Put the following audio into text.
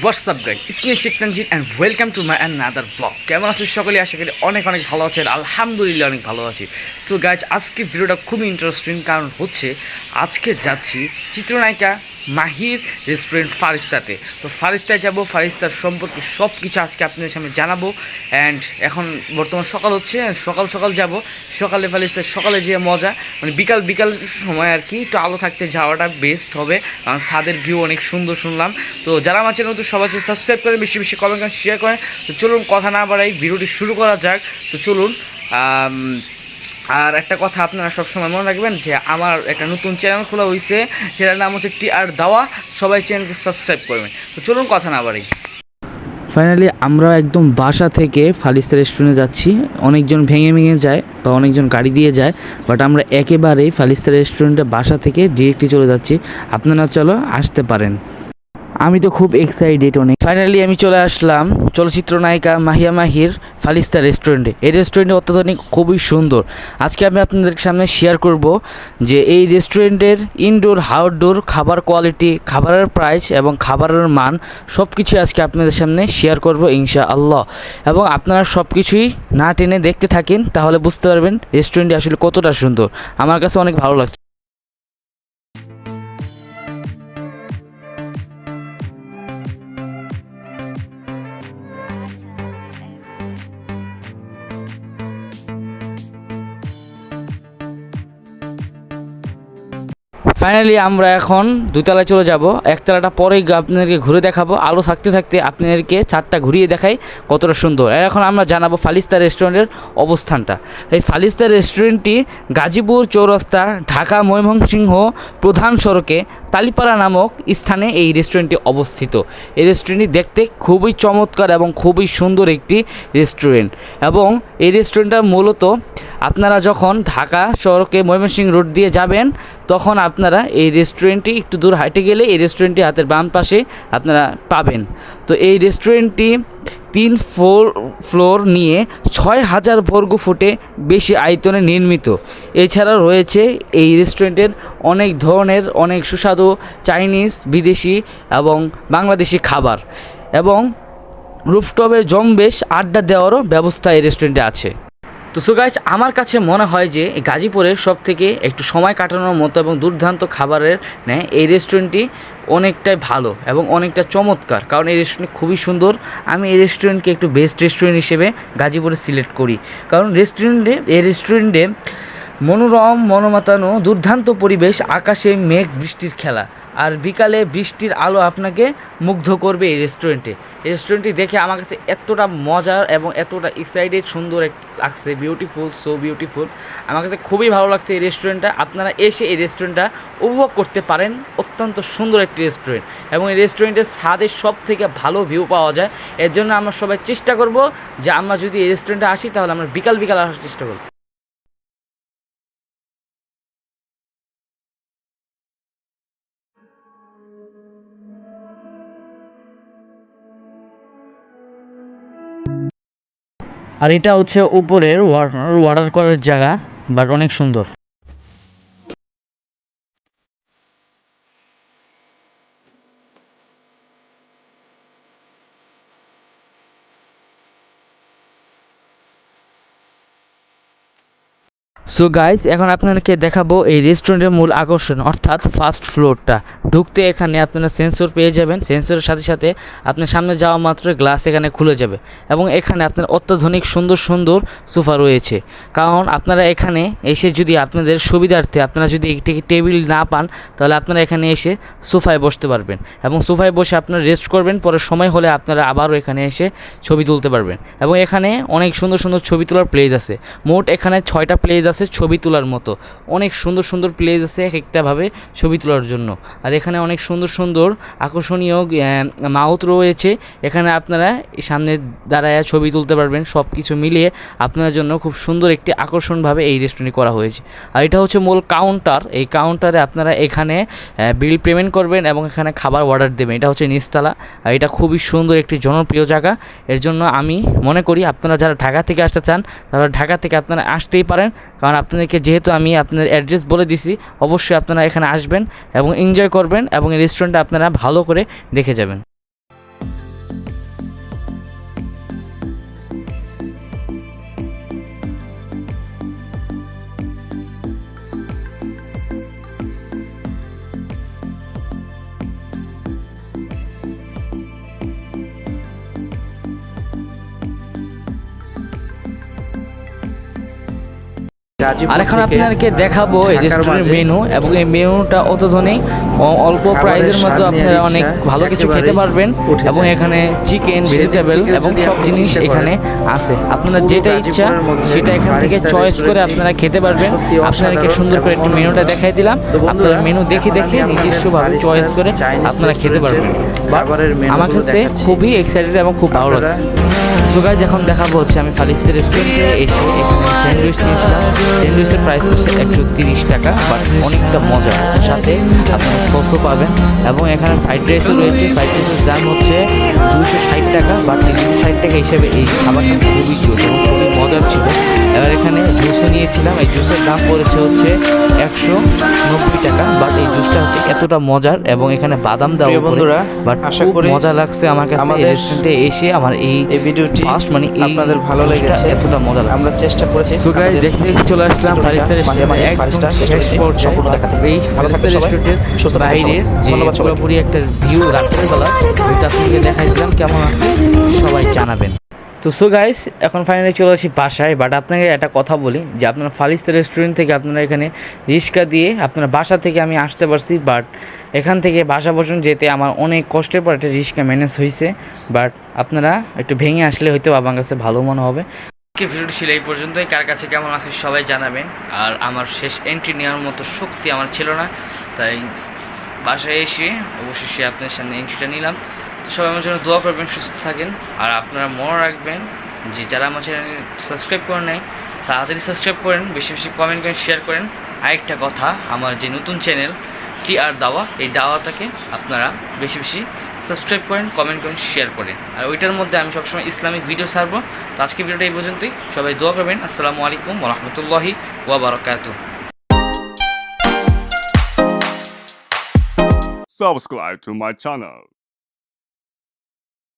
WhatsApp guys, it's me Sheikh Tanzid and welcome to my another blog. কেমন আছেন সকলে? আশা করি অনেক ভালো আছেন। আলহামদুলিল্লাহ অনেক ভালো আছি। সো গাইজ, আজকে ভিডিওটা খুবই ইন্টারেস্টিং, কারণ হচ্ছে আজকে যাচ্ছি চিত্রনায়িকা মাহির রেস্টুরেন্ট ফারিস্তাতে। তো ফারিস্তায় যাব, ফারিস্তার সম্পর্কে সব কিছু আজকে আপনাদের সামনে জানাবো। অ্যান্ড এখন বর্তমান সকাল হচ্ছে, সকাল যাব। সকালে ফারিস্তায় সকালে যেয়ে মজা, মানে বিকাল সময় আর কি, একটু আলো থাকতে যাওয়াটা বেস্ট হবে, কারণ ছাদের ভিউ অনেক সুন্দর শুনলাম। তো যারা আমার চ্যানেল তো সবাই সাবস্ক্রাইব করেন, বেশি কমেন্ট করেন, শেয়ার করেন। তো চলুন কথা না বাড়াই, ভিডিওটি শুরু করা যাক। তো চলুন। আর একটা কথা আপনারা সবসময় মনে রাখবেন যে আমার একটা নতুন চ্যানেল খোলা হয়েছে, সেটার নাম হচ্ছে টিআর দাওয়া। সবাই চ্যানেলকে সাবস্ক্রাইব করবেন। তো চলুন কথা না বাড়াই। ফাইনালি আমরা একদম বাসা থেকে ফারিস্তা রেস্টুরেন্টে যাচ্ছি। অনেকজন ভেঙে যায় বা অনেকজন গাড়ি দিয়ে যায়, বাট আমরা একেবারেই ফারিস্তা রেস্টুরেন্টে বাসা থেকে ডিরেক্টলি চলে যাচ্ছি। আপনারা চলো আসতে পারেন। আমি তো খুব এক্সাইটেড অনেক। ফাইনালি আমি চলে আসলাম চলচ্চিত্র নায়িকা মাহিয়া মাহির ফারিস্তা রেস্টুরেন্টে। এই রেস্টুরেন্টে অত্যাধুনিক, খুবই সুন্দর। আজকে আমি আপনাদের সামনে শেয়ার করব যে এই রেস্টুরেন্টের ইনডোর আউটডোর খাবার কোয়ালিটি, খাবারের প্রাইস এবং খাবারের মান সব কিছুই আজকে আপনাদের সামনে শেয়ার করব ইনশাআল্লাহ। এবং আপনারা সব কিছুই না টেনে দেখতে থাকেন, তাহলে বুঝতে পারবেন রেস্টুরেন্টটি আসলে কতটা সুন্দর। আমার কাছে অনেক ভালো লাগছে। ফাইনালি আমরা এখন দুতলায় চলে যাব। একতলাটা পরে আপনাদেরকে ঘুরে দেখাবো। আলো থাকতে থাকতে আপনাদেরকে চারটা ঘুরিয়ে দেখাই কতটা সুন্দর। এখন আমরা জানাবো ফারিস্তা রেস্টুরেন্টের অবস্থানটা। এই ফারিস্তা রেস্টুরেন্টটি গাজীপুর চৌরাস্তা, ঢাকা ময়মনসিংহ প্রধান সড়কে তালিপাড়া নামক স্থানে এই রেস্টুরেন্টটি অবস্থিত। এই রেস্টুরেন্টটি দেখতে খুবই চমৎকার এবং খুবই সুন্দর একটি রেস্টুরেন্ট। এবং এই রেস্টুরেন্টটা মূলত আপনারা যখন ঢাকা সড়কে ময়মনসিংহ রোড দিয়ে যাবেন, তখন আপনারা এই রেস্টুরেন্টটি একটু দূর হাঁটে গেলে এই রেস্টুরেন্টটি হাতের বাম পাশে আপনারা পাবেন। তো এই রেস্টুরেন্টটি 3 ফ্লোর নিয়ে 6000 বর্গফুটে বেশি আয়তনে নির্মিত। এছাড়া রয়েছে এই রেস্টুরেন্টের অনেক ধরনের, অনেক সুস্বাদু চাইনিজ, বিদেশি এবং বাংলাদেশি খাবার, এবং রুফটপে জম্বেশ আড্ডা দেওয়ারও ব্যবস্থা এই রেস্টুরেন্টে আছে। তো সো গাইস, আমার কাছে মনে হয় যে গাজীপুরের সব থেকে একটু সময় কাটানোর মতো এবং দুর্দান্ত খাবারের নেয় এই রেস্টুরেন্টটি অনেকটাই ভালো এবং অনেকটা চমৎকার, কারণ এই রেস্টুরেন্ট খুবই সুন্দর। আমি এই রেস্টুরেন্টকে একটু বেস্ট রেস্টুরেন্ট হিসেবে গাজীপুরে সিলেক্ট করি, কারণ এই রেস্টুরেন্টে মনোরম, মনোমাতানো, দুর্দান্ত পরিবেশ, আকাশে মেঘ বৃষ্টির খেলা, আর বিকালে বৃষ্টির আলো আপনাকে মুগ্ধ করবে এই রেস্টুরেন্টে। এই রেস্টুরেন্টটি দেখে আমার কাছে এতটা মজার এবং এতটা এক্সাইটেড, সুন্দর লাগছে, বিউটিফুল, সো বিউটিফুল। আমার কাছে খুবই ভালো লাগছে এই রেস্টুরেন্টটা। আপনারা এসে এই রেস্টুরেন্টটা উপভোগ করতে পারেন। অত্যন্ত সুন্দর একটি রেস্টুরেন্ট, এবং এই রেস্টুরেন্টের ছাদের সব থেকে ভালো ভিউ পাওয়া যায়। এর জন্য আমরা সবাই চেষ্টা করব যে আমরা যদি এই রেস্টুরেন্টে আসি, তাহলে আমরা বিকাল আসার চেষ্টা করব। আর এটা হচ্ছে উপরের ওয়াটার করার জায়গা, বাট অনেক সুন্দর। সো গাইস, এখন আপনাদেরকে দেখাবো এই রেস্টুরেন্টের মূল আকর্ষণ, অর্থাৎ ফার্স্ট ফ্লোরটা। ঢুকতে এখানে আপনারা সেন্সর পেয়ে যাবেন। সেন্সরের সাথে সাথে আপনার সামনে যাওয়া মাত্র গ্লাস এখানে খুলে যাবে, এবং এখানে আপনার অত্যাধুনিক সুন্দর সুন্দর সোফা রয়েছে। কারণ আপনারা এখানে এসে যদি আপনাদের সুবিধার্থে আপনারা যদি একটি টেবিল না পান, তাহলে আপনারা এখানে এসে সোফায় বসতে পারবেন, এবং সোফায় বসে আপনারা রেস্ট করবেন। পরে সময় হলে আপনারা আবারও এখানে এসে ছবি তুলতে পারবেন। এবং এখানে অনেক সুন্দর সুন্দর ছবি তোলার প্লেস আছে। মোট এখানে 6টা প্লেস আছে ছবি তোলার মতো। অনেক সুন্দর সুন্দর প্লেস আছে এক একটাভাবে ছবি তোলার জন্য। আর এখানে অনেক সুন্দর সুন্দর আকর্ষণীয় মাউথ রয়েছে। এখানে আপনারা সামনে দাঁড়ায় ছবি তুলতে পারবেন। সব কিছু মিলিয়ে আপনার জন্য খুব সুন্দর একটি আকর্ষণভাবে এই রেস্টুরেন্ট করা হয়েছে। আর এটা হচ্ছে মূল কাউন্টার। এই কাউন্টারে আপনারা এখানে বিল পেমেন্ট করবেন এবং এখানে খাবার অর্ডার দেবেন। এটা হচ্ছে নিচতলা। আর এটা খুবই সুন্দর একটি জনপ্রিয় জায়গা। এর জন্য আমি মনে করি আপনারা যারা ঢাকা থেকে আসতে চান, তারা ঢাকা থেকে আপনারা আসতেই পারেন, কারণ আপনাদেরকে যেহেতু আমি আপনার অ্যাড্রেস বলে দিছি, অবশ্যই আপনারা এখানে আসবেন এবং এনজয় করবেন, এবং এই রেস্টুরেন্টটা আপনারা ভালো করে দেখে যাবেন। আর এখন আপনাদেরকে দেখাবো এই রেস্টুরেন্টের মেনু, এবং এই মেনুটা অতজনেই অল্প প্রাইসের মধ্যে আপনারা অনেক ভালো কিছু খেতে পারবেন, এবং এখানে চিকেন, ভেজিটেবল এবং সব জিনিস এখানে আছে। আপনারা যেটা ইচ্ছা সেটা এখান থেকে চয়েস করে আপনারা খেতে পারবেন। আপনাদেরকে সুন্দর করে একটি মেনুটা দেখাই দিলাম, আপনারা মেনু দেখে দেখে নিজস্বভাবে চয়েস করে আপনারা খেতে পারবেন। বাট আমার কাছে খুবই এক্সাইটেড এবং খুব ভালো লাগছে। সো গাইস, এখন দেখাবো হচ্ছে আমি ফালিস্তা রেস্টুরেন্টে এসে এখানে স্যান্ডউইচ নিয়েছিলাম। স্যান্ডউইচের প্রাইস হচ্ছে 130 টাকা, বাট অনেকটা মজা, সাথে আপনারা সসও পাবেন। এবং এখানে ফ্রাইড রাইসও রয়েছে। ফ্রাইড রাইসের দাম হচ্ছে 260 টাকা, বাট এই 260 টাকা হিসেবে এই খাবারটা খুবই জোর এবং খুবই মজার ছিল। এবার এখানে জুসও নিয়েছিলাম, এই জুসের দাম পড়েছে হচ্ছে 190 টাকা, বাট এই জুসটা হচ্ছে এতটা মজার এবং এখানে বাদাম দেওয়া বন্ধুরা, বাট খুব মজা লাগছে আমার কাছে এই রেস্টুরেন্টে এসে। আমার এই ভিডিওটি ফার্স্ট মানে আপনাদের ভালো লেগেছে, এতটা মজা লাগে, আমরা চেষ্টা করেছি। সো গাইস, দেখতে চলে আসলাম ফালিস্তা রেস্টুরেন্টে একদম শেষ পর্যায়ে। এই ফালিস্তা রেস্টুরেন্টের বাইরের যে পুরোপুরি একটা ভিউ রাতের বেলা, ওইটা আপনাকে দেখাই দিলাম, কেমন আছে সবাই জানাবেন। তো সো গাইস, এখন ফাইনালি চলে আসি বাসায়। বাট আপনাকে একটা কথা বলি যে আপনারা ফালিস্তা রেস্টুরেন্ট থেকে আপনারা এখানে রিক্সা দিয়ে আপনার বাসা থেকে আমি আসতে পারছি, বাট এখান থেকে বাসা পর্যন্ত যেতে আমার অনেক কষ্টের পর একটা রিক্সা ম্যানেজ হয়েছে। বাট আপনারা একটু ভেঙে আসলে হয়তো আমার কাছে ভালো মনে হবে। আজকে ভিডিওটি ছিল এই পর্যন্তই। কার কাছে কেমন আছে সবাই জানাবেন। আর আমার শেষ এন্ট্রি নেওয়ার মতো শক্তি আমার ছিল না, তাই বাসায় এসে অবশ্যই আপনার সামনে এন্ট্রিটা নিলাম। তো সবাই আমার জন্য দোয়া করবেন, সুস্থ থাকেন। আর আপনারা মনে রাখবেন যে যারা আমার চ্যানেল সাবস্ক্রাইব করেন নাই তাড়াতাড়ি সাবস্ক্রাইব করেন, বেশি বেশি কমেন্ট করেন, শেয়ার করেন। আরেকটা কথা, আমার যে নতুন চ্যানেল কি আর দাওয়া, এই দাওয়াটাকে আপনারা বেশি বেশি সাবস্ক্রাইব করেন, কমেন্ট করেন, শেয়ার করেন। আর ওইটার মধ্যে আমি সবসময় ইসলামিক ভিডিও ছাড়বো। তো আজকে ভিডিওটা এই পর্যন্তই। সবাই দোয়া করবেন। আসসালামু আলাইকুম ওয়া রাহমাতুল্লাহি ওয়া বারাকাতুহু। Subscribe to my channel.